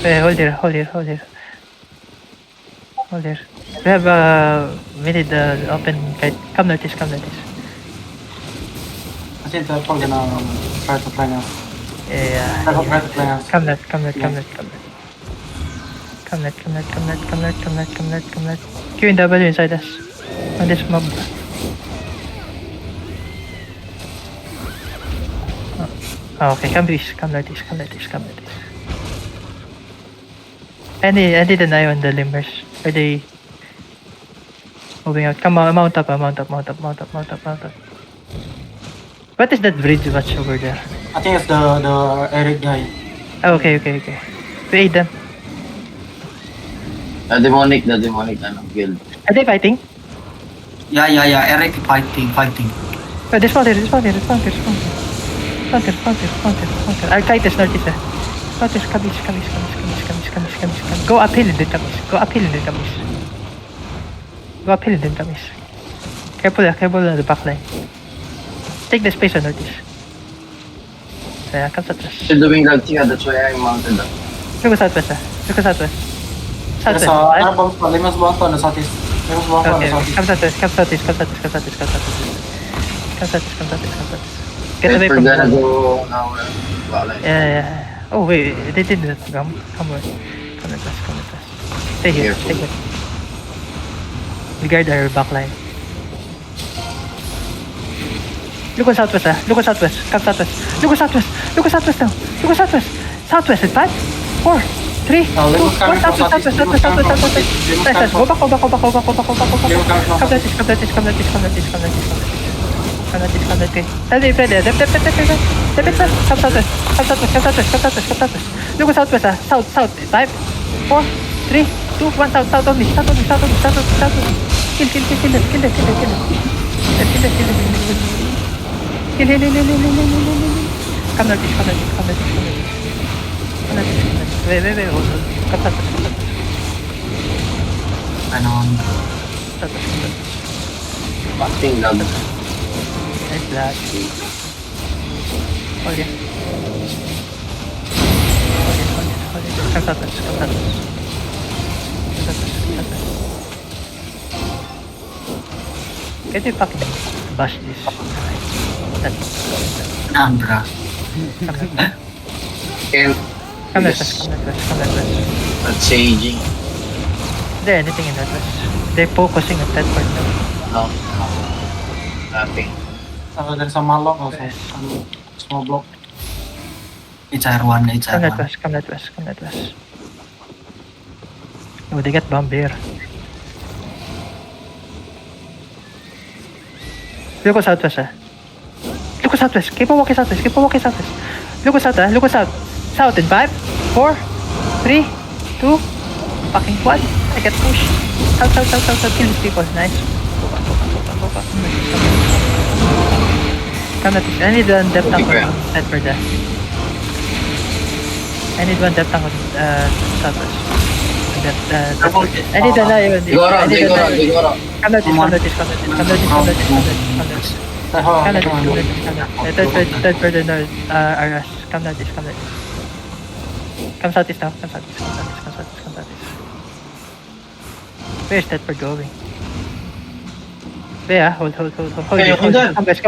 Hold here, hold here, hold here. Hold here. We need open kite. Come notice, come notice. I think they're probably gonna try to play now. Yeah. Try to play us. Come net, come net, come net, come net. Come net, come net, come net, come net, come net, come net, come net. Q and W inside us. On this mob. Oh, okay, come this, come like this, come like this, come like this. I need an eye on the limbers. Are they moving out? Come on, mount up, mount up, mount up, mount up, mount up, mount up. What is that bridge watch over there? I think it's the Eric guy. Oh, okay, okay, okay. We aid them. The demonic guild. Are they fighting? Yeah. Eric fighting. Oh, this one here, this one here, this one here, this one here. Our kite is northeast. Northeast, kamis. Go uphill and then kamis. Go uphill and then kamis. Go uphill and then kamis. Careful on the back line. Take the space on northeast. Yeah, come southwest. Still doing lagting, that's why I'm mounted. Look at southwest. Look at southwest. There's Southwest. Lemons bomb on the southeast. Lemons bomb on the Okay, southeast. come southwest. Get away from We're gonna the go now. Backline. Yeah. Oh wait, they did that. Come on. Come with us. Stay here. Careful. Stay here. We guard our backline. Look at southwest. Look at southwest. Come southwest. Look at southwest now. Look at southwest. Southwest in 5, 4, 3, 2, 1. Lemons coming from Southwest. southeast. Lemons coming from southeast. Nice. Go back. Lemons coming from Come like this. Come like this. Tell me, Fred. Step. Come southwest. Look at southwest. South. 5, 4, 3, 2, 1. South only. Kill them. Come like this. Wait. Hold. Come southwest. Passing lag. Nice black. Hold it. Come southwest. Can you fucking bash this? Ambra. Can't. Come Yes. west. Not saging. Is there anything in that west? They're focusing on that part now. No. Nothing. There's a Malok also. Small block. It's R1. Come that west. Oh, they got bomb here. Look at southwest. Keep on walking southwest. Look at south. South in 5, 4, 3, 2, fucking 1. I get pushed. South. Kill these people. Nice. Go back. Come at this. I need one depth tank on that for that. I need one depth tank on southwest. I need an eye on this. Digoro. Come at this. Third further north, RS. Come at this. Come southeast now. Come southeast. Where's that for going? Yeah, hold. Hey, Come west.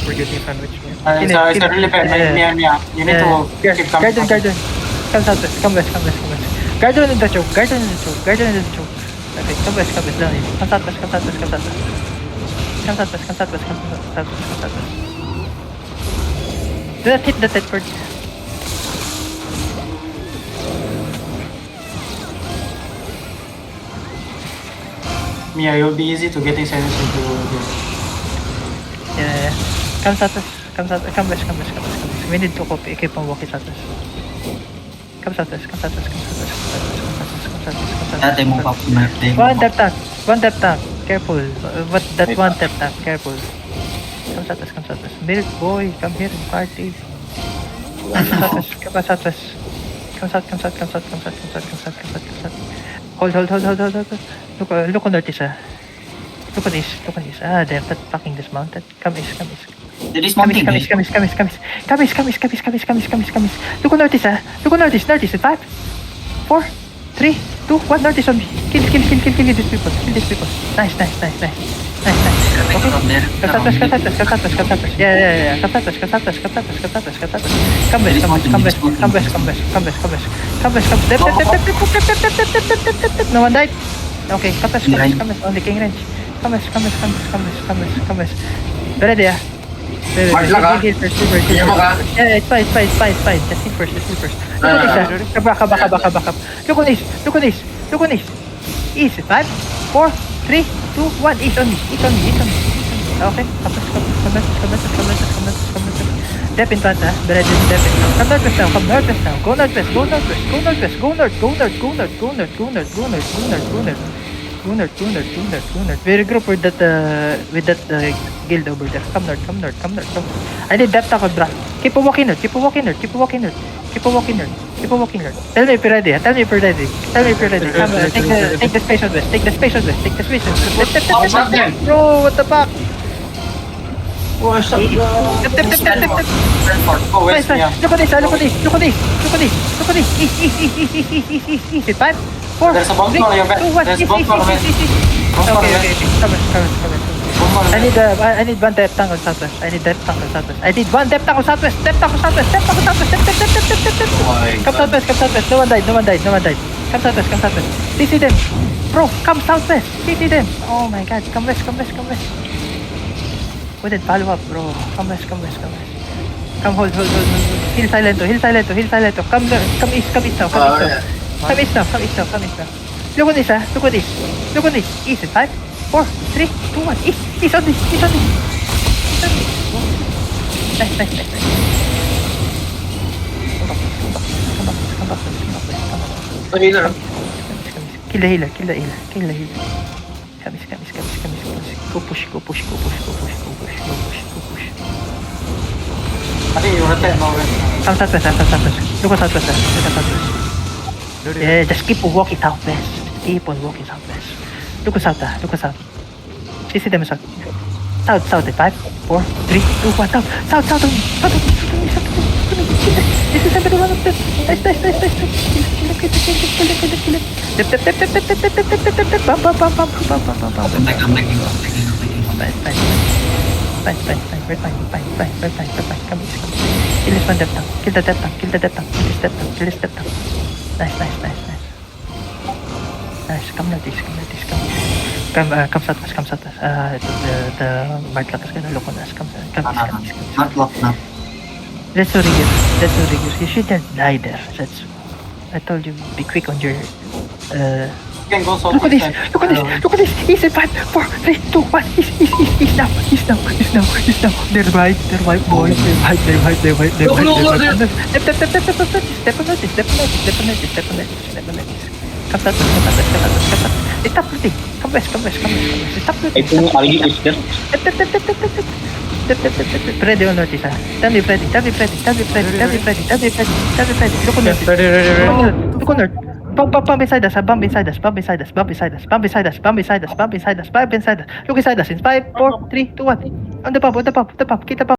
We're getting from which way? It's a really bad. Yeah. You need to keep coming. Garden. Come southwest. Come west. Garden in the choke. Okay, come west. Down here. Come southwest. Do not hit the Tedford. Yeah, it will be easy to getting silence into here. Yeah. Come southwest. Come west. We need to keep on walking southwest. Come southwest. They move up. One depth tank. Careful. That one depth tank. Careful. Come southwest. Milk boy, come here and party. Come southwest. Come south. Hold. Look on northeast. Look on east. They're not fucking dismounted. Come east. There is Kamis, mountain. kamis, kamis, kamis, kamis. Kamis, kamis, kamis, kamis, kamis, kamis, kamis. Look on Nortis, ah. Look on Nortis, Nortis. 5, 4, 3, 2, 1. Nortis on me. Kill these people. Kill these people. Nice. Okay. Kasatas. Yeah. Kasatas. Come back. Dep. No one died. Okay, kapas. Only king range. Come back. Ready, ah. Mark lang, ah. Hindi mo ka? Yeah, it's fine. Just hit first. Look at this, ah. Back up. Look on this. Easy. 5, 4, 3, 2, 1. East on me. Okay. Come back. Step in front, ah. Ready to step in front. Come northwest now. Go northwest. Go north. We regroup with that guild over there. Come north. I need depth tackle, bro. Keep walking north. Tell me if you're ready. Come, take the space on west. Step. Bro, what the fuck? Oh, stop. Step. Oh, where's Nice. Mia? Look at this. Easy. 5, 4, There's a bomb 3, on your back. 2, 1. There's bomb on your back. Okay. Come on. Bomb on your back. I need one depth tank on southwest. I need one depth tank on southwest. Step. Oh my Come god. southwest. No one died. Come southwest. CC them. Bro, come southwest. CC them. Oh my god. Come west. Wait, follow up, bro. Come west. Come hold. Heal silento. Come east now. Come east now. Look at this. East. 5, 4, 3, 2, 1. East on this. Nice. Come back. Ang healer. Kill the healer. Kamis. Go push. I think you rotate now, west. Come southwest. Look at southwest. Yeah, just keep walking southwest. Look at south. CC them south. South. 5, 4, 3, 2, 1. South. This is every one of them. Nice. Bam. Fine. Come. Kill this one depth tank. Kill the depth tank. Nice. Come northeast. Come southwest. The Mark Lakas gonna look on us. Come east. Not locked up. Let's do rigor. You shouldn't die there. I told you, be quick on your. You can go south. Look at this. He's in 5, 4, 3, 2, 1. He's now. They're right, boys. They're right. Step on it. Come southwest. Stop looting. Come west. Stop looting. Ito yung algi is there. Ready on north, isa. Tell me ready. Look on north. Bump inside us. Bump inside us. Look inside us in 5, 4, 3, 2, 1. On the pump. Get the pump.